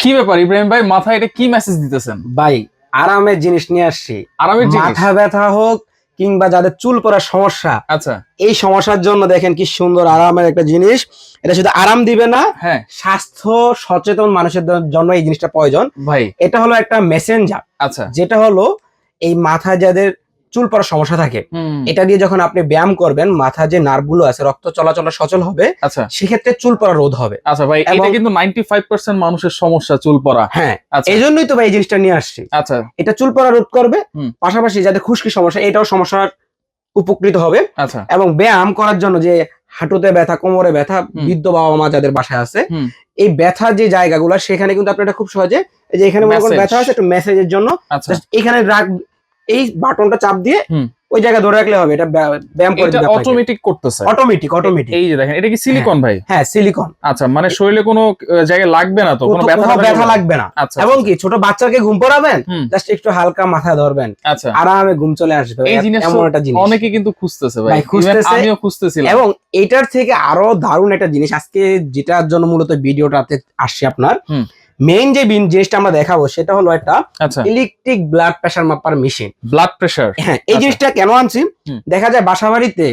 কি ব্যাপার ইব্রাহিম ভাই, মাথায় এটা কি মেসেজ দিতেছেন? ভাই আরামের জিনিস নিয়ে আসছি। আরামের জিনিস? মাথা ব্যথা হোক কিংবা যাদের চুল পড়ার সমস্যা, আচ্ছা, এই সমস্যার জন্য দেখেন কি সুন্দর আরামের একটা জিনিস। এটা শুধু আরাম দিবে না, হ্যাঁ স্বাস্থ্য সচেতন মানুষের জন্য এই জিনিসটা প্রয়োজন। ভাই। এটা হলো একটা মেসেঞ্জার, আচ্ছা, যেটা হলো এই মাথায় যাদের চুল পড়ার সমস্যা থাকে, এটা দিয়ে যখন আপনি ব্যায়াম করবেন মাথা যে নার্ভ গুলো আছে রক্ত চলাচল সচল হবে, আচ্ছা সেক্ষেত্রে চুল পড়া রোধ হবে। আচ্ছা ভাই, এটা কিন্তু 95% মানুষের সমস্যা চুল পড়া। হ্যাঁ, আচ্ছা এই জন্যই তো ভাই এই জিনিসটা নিয়ে আসছি। আচ্ছা এটা চুল পড়া রোধ করবে, হুম। পাশাপাশি যাদের খুশকি সমস্যা এটাও সমস্যার উপকৃত হবে। আচ্ছা এবং ব্যায়াম করার জন্য যে হাঁটুতে ব্যথা, কোমরে ব্যথা, বৃদ্ধ বাবা মা যাদের বাসায় আছে, হুম। এই ব্যথা যে জায়গাগুলো সেখানে কিন্তু আপনি এটা খুব সহজে, এই যে এখানে মনে করেন Massage। ব্যথা আছে, একটু ম্যাসেজের জন্য আচ্ছা just এখানে রাখ, এই বাটনটা চাপ দিয়ে হুম। ওই জায়গা ধরে রাখলে হবে, এটা ব্যায়াম করে এটা দিবে আপনাকে। অটোমেটিক করতেছে? অটোমেটিক। এই যে দেখেন, এটা কি সিলিকন ভাই? হ্যাঁ, সিলিকন। আচ্ছা, মানে শরীরে কোনো জায়গায় লাগবে না তো, কোনো ব্যথা লাগবে না। আচ্ছা এবং কি ছোট বাচ্চাকে ঘুম পড়াবেন, হুম। জাস্ট একটু হালকা মাথায় ধরবেন, আচ্ছা, আরামে ঘুম চলে আসবে। এই জিনিস এমন একটা জিনিস অনেকে কিন্তু খুঁজতেছে ভাই, ভাই, খুঁজতেছে। Even আমিও খুঁজতেছিলাম। এবং এটার থেকে আরো দারুণ একটা জিনিস আজকে যেটার জন্য মূলত ভিডিওটাতে আসছে আপনার, হুম। মেইন যে জিনিসটা আমরা দেখাবো সেটা হলো একটা আচ্ছা, ইলেকট্রিক ব্লাড প্রেশার মাপার মেশিন। Blood pressure. হ্যাঁ, এই আচ্ছা। জিনিসটা কেন আনছি, হুম। দেখা যায় বাসা বাড়িতে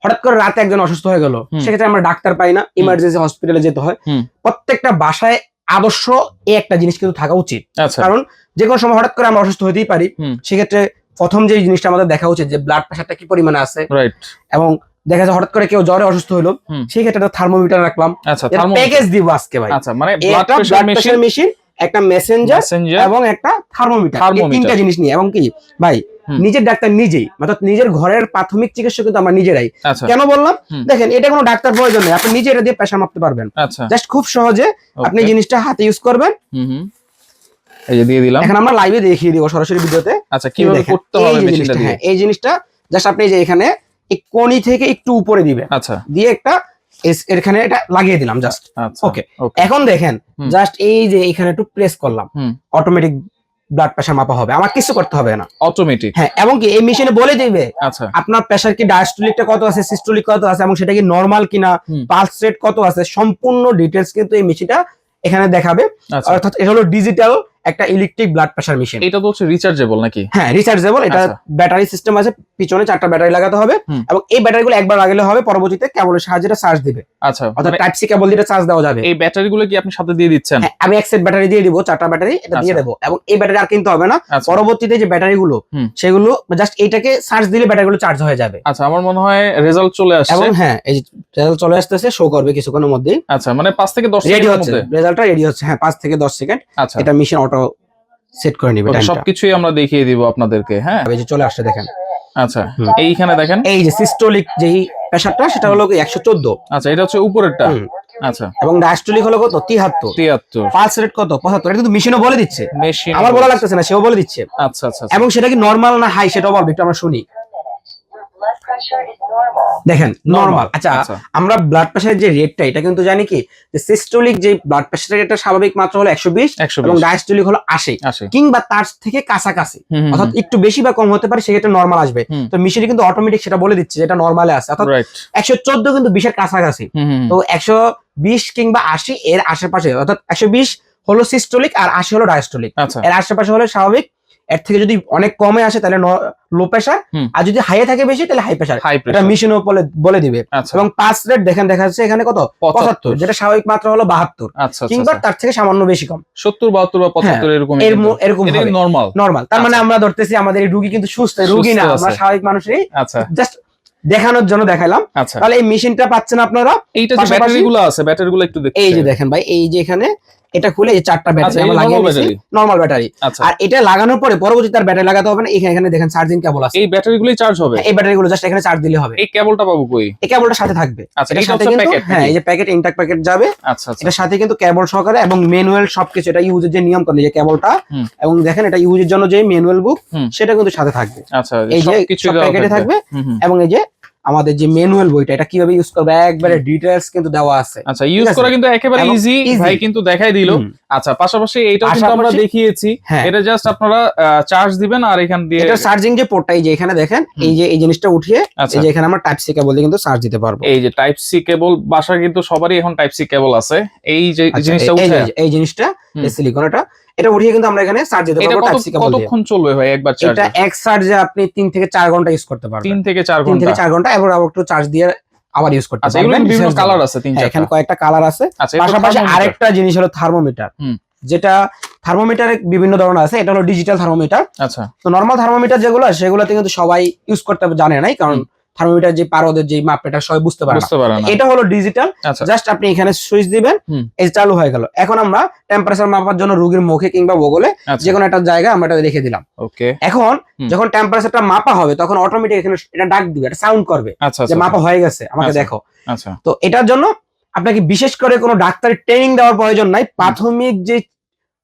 হঠাৎ করে রাতে একজন অসুস্থ হয়ে গেল, হুম। সেক্ষেত্রে আমরা ডাক্তার পাই না, ইমার্জেন্সি হসপিটালে যেতে হয়। হুম। প্রত্যেকটা বাসায় আদর্শ এই একটা জিনিস কিন্তু থাকা উচিত। আচ্ছা, কারণ যে কোনো সময় হঠাৎ করে আমরা অসুস্থ হতেই পারি। হুম। সেক্ষেত্রে প্রথম যে জিনিসটা আমাদের দেখা উচিত যে ব্লাড প্রেশারটা কি পরিমাণে আছে, রাইট। এবং দেখা যায় হঠাৎ করে কেউ জ্বরে অসুস্থ হলো, হুম। সেই ক্ষেত্রে একটা থার্মোমিটার রাখলাম, আচ্ছা, প্যাকেজ দিব আজকে ভাই। আচ্ছা, মানে এই ব্লাড একটা pressure blood machine, pressure machine, একটা মেসেঞ্জার এবং একটা থার্মোমিটার, এই তিনটা জিনিস নিয়ে। এবং কি ভাই, হুম। নিজের ডাক্তার নিজেই, অর্থাৎ নিজের ঘরের প্রাথমিক চিকিৎসা কিন্তু আমরা নিজেরাই। আচ্ছা, কেন বললাম, হুম। দেখেন এটা কোনো ডাক্তার প্রয়োজন নেই, আপনি নিজে এটা দিয়ে প্রেশার মাপতে পারবেন। আচ্ছা, জাস্ট খুব সহজে আপনি Okay। জিনিসটা হাতে ইউজ করবেন। হুম, এই যে দিয়ে দিলাম। এখন আমরা লাইভে দেখিয়ে দিব সরাসরি ভিডিওতে। আচ্ছা, কিভাবে করতে হবে এই যে মেশিনটা জিনিসটা, দিয়ে? হ্যাঁ এই জিনিসটা জাস্ট আপনি যে এখানে এই কোণি থেকে একটু উপরে দিবেন, আচ্ছা, দিয়ে একটা এখানে এটা লাগিয়ে দিলাম জাস্ট। আচ্ছা, ওকে, ওকে। এখন দেখেন হুম। জাস্ট এই যে এখানে একটু প্রেস করলাম, হুম। অটোমেটিক ব্লাড প্রেশার মাপা হবে, আমার কিছু করতে হবে না। অটোমেটিক? হ্যাঁ, এবং কি এই মেশিনে বলে দিবে আচ্ছা, আপনার প্রেশার কি ডায়াস্টোলিকটা কত আছে, সিস্টোলিক কত আছে, এবং সেটা কি নরমাল কিনা, হুম। পালস রেট কত আছে, সম্পূর্ণ ডিটেইলস কিন্তু এই মেশিনটা এখানে দেখাবে। আচ্ছা। অর্থাৎ এটা হলো ডিজিটাল একটা ইলেকট্রিক ব্লাড প্রেশার মেশিন। এটা তো হচ্ছে রিচার্জেবল নাকি? হ্যাঁ, রিচার্জেবল। এটা আচ্ছা। ব্যাটারি সিস্টেম আছে, পিছনে 4টা ব্যাটারি লাগাতে হবে, হুম। এবং এই ব্যাটারিগুলো একবার লাগালে হবে, পরবর্তীতে কেবলের সাহায্যে চার্জ দিবে। আচ্ছা, অর্থাৎ মানে টাইপ সি কেবল দিয়ে চার্জ দেওয়া যাবে। এই ব্যাটারিগুলো কি আপনি সাথে দিয়ে দিচ্ছেন? হ্যাঁ, আমি এক সেট ব্যাটারি দিয়ে দিব, 4টা ব্যাটারি এটা দিয়ে আচ্ছা। দেবো, এবং এই ব্যাটারি আর কিনতে হবে না। আচ্ছা। পরবর্তীতে যে ব্যাটারিগুলো হুম। সেগুলো জাস্ট এইটাকে চার্জ দিলে ব্যাটারিগুলো চার্জ হয়ে যাবে। আচ্ছা, আমার মনে হয় রেজাল্ট চলে আসছে। এবং হ্যাঁ, এই যে রেজাল্ট চলে আসতেছে, শো করবে কিছুক্ষণের মধ্যেই। আচ্ছা, মানে 5 থেকে 10 রেডি সেকেন্ডের হচ্ছে, মধ্যে? রেজাল্টটা রেডি হচ্ছে। হ্যাঁ, 5 থেকে 10 সেকেন্ড আচ্ছা, এটা মেশিন অটো সেট করে নিবে ওকে, টাইমটা। সবকিছুই আমরা দেখিয়ে দিব আপনাদেরকে। হ্যাঁ, এই যে চলে আসছে দেখেন। আচ্ছা, হুম। এইখানে দেখেন। এই যে সিস্টোলিক যেই প্রেসারটা সেটা হলো 114। আচ্ছা, এটা হচ্ছে উপরেরটা। হুম। আচ্ছা, এবং ডায়াস্টোলিক হলো কত, 73। 73। পালস রেট কত, 75। এটা কিন্তু মেশিনও বলে দিচ্ছে, মেশিন আমার বলা লাগতেছে না, সেও বলে দিচ্ছে। আচ্ছা, আচ্ছা, এবং সেটা কি নরমাল না হাই সেটাও বলবে, একটু আমরা শুনি। দেখেন নরমাল। আচ্ছা, আচ্ছা। আমরা ব্লাড প্রেশারের যে রেটটা এটা কিন্তু জানি কি, যে সিস্টোলিক যে ব্লাড প্রেশারের এটা স্বাভাবিক মাত্রা হলো 120, এবং ডায়াস্টোলিক হলো 80 কিংবা তার থেকে কাছাকাছি, অর্থাৎ একটু বেশি বা কম হতে পারে, সেক্ষেত্রে নরমাল আসবে। তো মেশিনে কিন্তু অটোমেটিক সেটা বলে দিচ্ছে যেটা নরমালে আছে, অর্থাৎ 114 কিন্তু 20 এর কাছাকাছি। তো 120 কিংবা 80 এর আশেপাশে, অর্থাৎ 120 হলো সিস্টোলিক আর 80 হলো ডায়াস্টোলিক। এর আশেপাশে হলো স্বাভাবিক, এর থেকে যদি অনেক কমে আসে তাহলে লো প্রেশার, আর যদি হাইয়ে থাকে বেশি তাহলে হাই প্রেশার। এটা মেশিনও বলে দিবে। এবং পালস রেট দেখেন দেখা যাচ্ছে এখানে কত, 75, যেটা স্বাভাবিক মাত্রা হলো 72, কিংবা তার থেকে সামান্য বেশি কম, 70, 72 বা 75 এরকম নরমাল। তার মানে আমরা ধরতেছি আমাদের এই রোগী কিন্তু সুস্থ, রোগী না, আমরা স্বাভাবিক মানুষই। আচ্ছা, জাস্ট দেখানোর জন্য দেখাইলাম। তাহলে এই মেশিনটা পাচ্ছেন আপনারা। এইটা যে ব্যাটারিগুলো আছে, ব্যাটারিগুলো একটু দেখতে, এই যে দেখেন ভাই, এই যে এখানে এটা খুলে এই 4টা ব্যাটারি আমরা লাগিয়ে দিয়েছি, নরমাল ব্যাটারি। আর এটা লাগানোর পরে পরবর্তীতে তার ব্যাটারি লাগাতে হবে না, এখানে দেখেন চার্জিং কেবল আছে, এই ব্যাটারিগুলোই চার্জ হবে। এই ব্যাটারিগুলো জাস্ট এখানে চার্জ দিলে হবে। এই কেবলটা পাবো কই? এই কেবলটা সাথে থাকবে। আচ্ছা, এটার সাথে কিন্তু হ্যাঁ, এই যে প্যাকেট, ইনটাক প্যাকেট যাবে। আচ্ছা, এটার সাথে কিন্তু কেবল সহকারে এবং ম্যানুয়াল সবকিছু, এটা ইউজের যে নিয়ম কানুন, যে কেবলটা এবং দেখেন এটা ইউজের জন্য যে ম্যানুয়াল বুক সেটা কিন্তু সাথে থাকবে। আচ্ছা, এই যে সব প্যাকেটে থাকবে, এবং এই যে আমাদের যে ম্যানুয়াল বইটা এটা কিভাবে ইউজ করবে একবারে ডিটেইলস কিন্তু দেওয়া আছে। আচ্ছা, ইউজ করা কিন্তু একেবারে ইজি, ভাই কিন্তু দেখাই দিল। আচ্ছা, পাশাপাশি এইটাও কিন্তু আমরা দেখিয়েছি, এটা জাস্ট আপনারা চার্জ দিবেন আর এখান দিয়ে এটা চার্জিং যে পোর্টটা এই যে এখানে দেখেন, এই যে এই জিনিসটা উঠিয়ে এই যে এখানে আমরা টাইপ সি কেবল দিয়ে কিন্তু চার্জ দিতে পারবো। এই যে টাইপ সি কেবল, বাসায় কিন্তু সবারই এখন টাইপ সি কেবল আছে। এই যে জিনিসটা উঠে এই জিনিসটা এই সিলিকন এটা উঠিয়ে কিন্তু আমরা এখানে চার্জ দিতে পারবো। টাইপ সি কেবল দিয়ে। কতক্ষণ চলবে ভাই একবার চার্জ? এটা এক চার্জে আপনি 3 থেকে 4 ঘন্টা ইউজ করতে পারবেন। 3 থেকে 4 ঘন্টা। 3 থেকে 4 ঘন্টা এবার একটু চার্জ দিয়ে আবার ইউজ করতে পারবেন। এগুলো বিভিন্ন কালার আছে 3-4টা। এখানে কয়েকটা কালার আছে। পাশাপাশি আরেকটা জিনিস হলো থার্মোমিটার, যেটা থার্মোমিটারে বিভিন্ন ধরনের আছে। এটা হলো ডিজিটাল থার্মোমিটার। আচ্ছা। তো নরমাল থার্মোমিটার যেগুলো সেগুলোতে কিন্তু সবাই ইউজ করতে জানে না, কারণ থার্মোমিটার যে পারদের যে মাপ এটা সবাই বুঝতে পারে না। এটা হলো ডিজিটাল, জাস্ট আপনি এখানে সুইচ দিবেন, এই চালু হয়ে গেল। এখন আমরা টেম্পারেচার মাপার জন্য রোগীর মুখে কিংবা বগলে যে কোনো একটা জায়গায় আমরা এটা রেখে দিলাম। ওকে। এখন যখন টেম্পারেচারটা মাপা হবে তখন অটোমেটিক এখানে এটা ডাক দিবে, এটা সাউন্ড করবে যে মাপা হয়ে গেছে, আমাকে দেখো। আচ্ছা। তো এটার জন্য আপনাকে বিশেষ করে কোনো ডাক্তারি ট্রেনিং দেওয়ার প্রয়োজন নাই। প্রাথমিক যে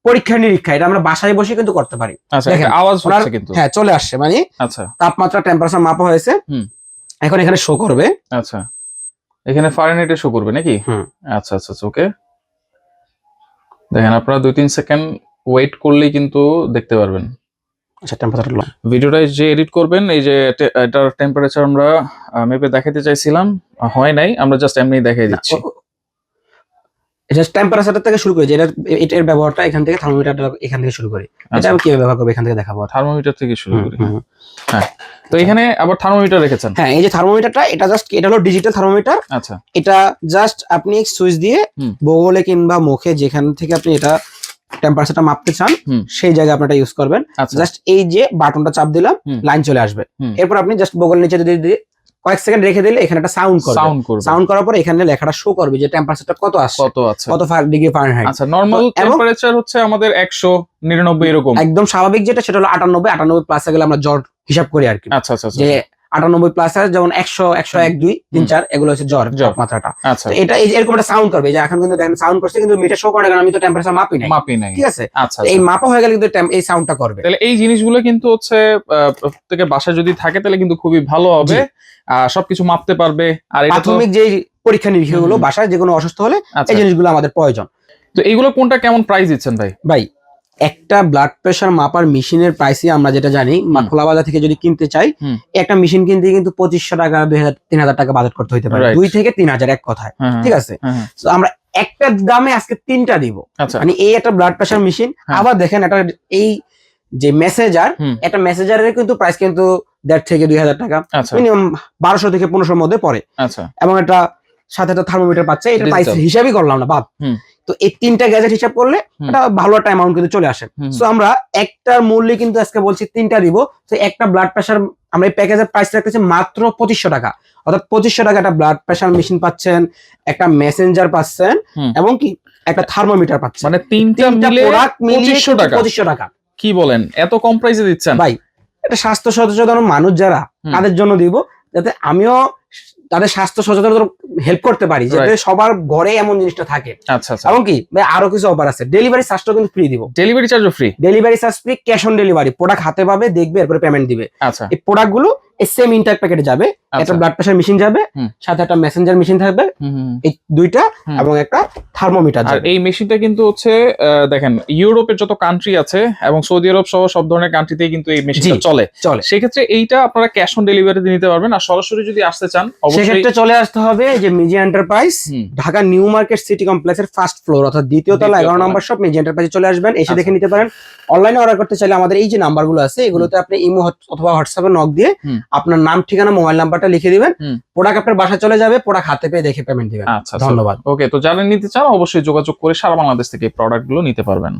পরীক্ষা নিরীক্ষা এটা আমরা বাসায় বসে কিন্তু করতে পারি। দেখেন আওয়াজ হচ্ছে কিন্তু। হ্যাঁ, চলে আসছে, মানে আচ্ছা তাপমাত্রা টেম্পারেচার মাপা হয়েছে। এখন এখানে শো করবে। আচ্ছা, এখানে ফারেনহাইটে শো করবে নাকি? আচ্ছা আচ্ছা ওকে। দেখেন আপনারা 2-3 সেকেন্ড ওয়েট করলেই কিন্তু দেখতে পারবেন। আচ্ছা, টেম্পারেচার ভিডিওটা যে এডিট করবেন, এই যে এটার টেম্পারেচার আমরা মেপে দেখাতে চাইছিলাম, হয় নাই, আমরা জাস্ট এমনি দেখাই দিচ্ছি। জাস্ট টেম্পারেচার থেকে শুরু করি, যেটা এটার ব্যবহারটা এখান থেকে থার্মোমিটারটা এখান থেকে শুরু করি। এটা আমি কিভাবে ব্যবহার করব এখান থেকে দেখাবো। থার্মোমিটার থেকে শুরু করি। হ্যাঁ, তো এখানে আবার থার্মোমিটার রেখেছেন। হ্যাঁ, এই যে থার্মোমিটারটা এটা জাস্ট এটা হলো ডিজিটাল থার্মোমিটার। আচ্ছা, এটা জাস্ট আপনি সুইচ দিয়ে বগলে কিংবা মুখে যেখান থেকে আপনি এটা টেম্পারেচারটা মাপতে চান সেই জায়গায় আপনি এটা ইউজ করবেন। জাস্ট এই যে বাটনটা চাপ দিলাম, লাইন চলে আসবে। এরপর আপনি জাস্ট বগল নিচে দিয়ে কয়েক সেকেন্ড রেখে দিলে এখানে একটা সাউন্ড করবে। সাউন্ড করার পর এখানে লেখাটা শো করবে যে টেম্পারেচারটা কত আছে, কত ডিগ্রি ফারেনহাইট। আচ্ছা, নরমাল টেম্পারেচার হচ্ছে আমাদের 199 এরকম। একদম স্বাভাবিক যেটা সেটা হলো 98 প্লাসে গেলে আমরা জ্বর হিসাব করি আর কি। আচ্ছা আচ্ছা, যে 98 প্লাস আছে, যেমন 100, 101, 2, 3, 4 এগুলো হচ্ছে জ্বর তাপমাত্রাটা। আচ্ছা, এটা এরকম একটা সাউন্ড করবে যে এখন কিন্তু দেখেন সাউন্ড করছে কিন্তু মিটার শো করে না, কারণ আমি তো টেম্পারেচার মাপি নাই। ঠিক আছে। আচ্ছা, এই মাপা হয়ে গেলে কিন্তু এই সাউন্ডটা করবে। তাহলে এই জিনিসগুলো কিন্তু হচ্ছে প্রত্যেকের বাসায় যদি থাকে তাহলে কিন্তু খুবই ভালো হবে, সবকিছু মাপতে পারবে। আর প্রাথমিক যে পরীক্ষা নিরীক্ষা গুলো বাসায় যে কোনো অসুস্থ হলে এই জিনিসগুলো আমাদের প্রয়োজন। তো এইগুলো কোনটা কেমন প্রাইস দিচ্ছেন ভাই? একটা ব্লাড প্রেশার মাপার মেশিনের প্রাইসই আমরা যেটা জানি, খোলা বাজার থেকে যদি কিনতে চাই একটা মেশিন কিনতে কিন্তু 2500 টাকা, 2000-3000 টাকা বাজেট করতে হতে পারে। 2 থেকে 3000 এক কথায়। ঠিক আছে। তো আমরা একটা দামে আজকে 3টা দিব। মানে এই একটা ব্লাড প্রেশার মেশিন। আবার দেখেন এটা এই যে মেসেজার, একটা মেসেজারের কিন্তু প্রাইস কিন্তু 1.5 থেকে 2000 টাকা, মিনিমাম 1200 থেকে 1500 মধ্যে পড়ে। আচ্ছা, এবং এটা সাথে একটা থার্মোমিটার পাচ্ছে। এটা প্রাইস হিসাবই করলাম না বাদ। তো এই 3টা গ্যাজেট হিসাব করলে এটা ভালো একটা অ্যামাউন্ট কিন্তু চলে আসে। সো আমরা একটার মূল্য কিন্তু আজকে বলছি 3টা দিব। তো একটা ব্লাড প্রেশার আমরা এই প্যাকেজের প্রাইস রাখতেছি মাত্র 2500 টাকা। অর্থাৎ 2500 টাকা একটা ব্লাড প্রেশার মেশিন পাচ্ছেন, একটা মেসেঞ্জার পাচ্ছেন, এবং কি একটা থার্মোমিটার পাচ্ছেন। মানে তিনটা প্রোডাক্ট মিলিয়ে 2500 টাকা। কি বলেন, এত কম প্রাইসে দিচ্ছেন ভাই? এটা স্বাস্থ্য সচেতন মানুষ যারা তাদের জন্য দিব, যাতে আমিও তাদের স্বাস্থ্য সচেতনতা হেল্প করতে পারি, যাতে সবার ঘরে এমন জিনিসটা থাকে। আচ্ছা আচ্ছা। এবং কি ভাই আরো কিছু অফার আছে, ডেলিভারি চার্জটা কিন্তু ফ্রি দিব। ডেলিভারি চার্জও free? Delivery charge free, cash on delivery. Product হাতে পাবে, দেখবে, এরপরে পেমেন্ট দিবে। আচ্ছা, এই প্রোডাক্ট গুলো এই সেম ইনট্যাক্ট প্যাকেটে যাবে। একটা ব্লাড প্রেশার মেশিন যাবে, সাথে একটা মেসেঞ্জার মেশিন থাকবে, এই দুইটা, এবং একটা থার্মোমিটার যাবে। আর এই মেশিনটা কিন্তু হচ্ছে দেখেন ইউরোপের যত কান্ট্রি আছে এবং সৌদি আরব সহ সব ধরনের কান্ট্রিতেই কিন্তু এই মেশিনটা চলে। সেক্ষেত্রে এইটা আপনারা ক্যাশ অন ডেলিভারিতে নিতে পারবেন। আর সরাসরি যদি আসতে চান সেক্ষেত্রে চলে আসতে হবে যে মিজি enterprise, Dhaka new market city কমপ্লেক্সের ফার্স্ট ফ্লোর অর্থাৎ দ্বিতীয় তলা 11 নম্বর শপ, মিজি এন্টারপ্রাইজে চলে আসবেন, এসে দেখে নিতে পারেন। অনলাইনে অর্ডার করতে চাইলে আমাদের এই যে নাম্বারগুলো আছে এগুলোতে আপনি ইমো অথবা হোয়াটসঅ্যাপে নক দিয়ে আপনার নাম, ঠিকানা, মোবাইল নাম্বারটা লিখে দিবেন। প্রোডাক্ট আপনার বাসায় চলে যাবে, প্রোডাক্ট হাতে পেয়ে দেখে পেমেন্ট দিবেন। আচ্ছা, ধন্যবাদ। ওকে, তো যারা নিতে চান অবশ্যই যোগাযোগ করে সারা বাংলাদেশ থেকে এই প্রোডাক্টগুলো নিতে পারবেন।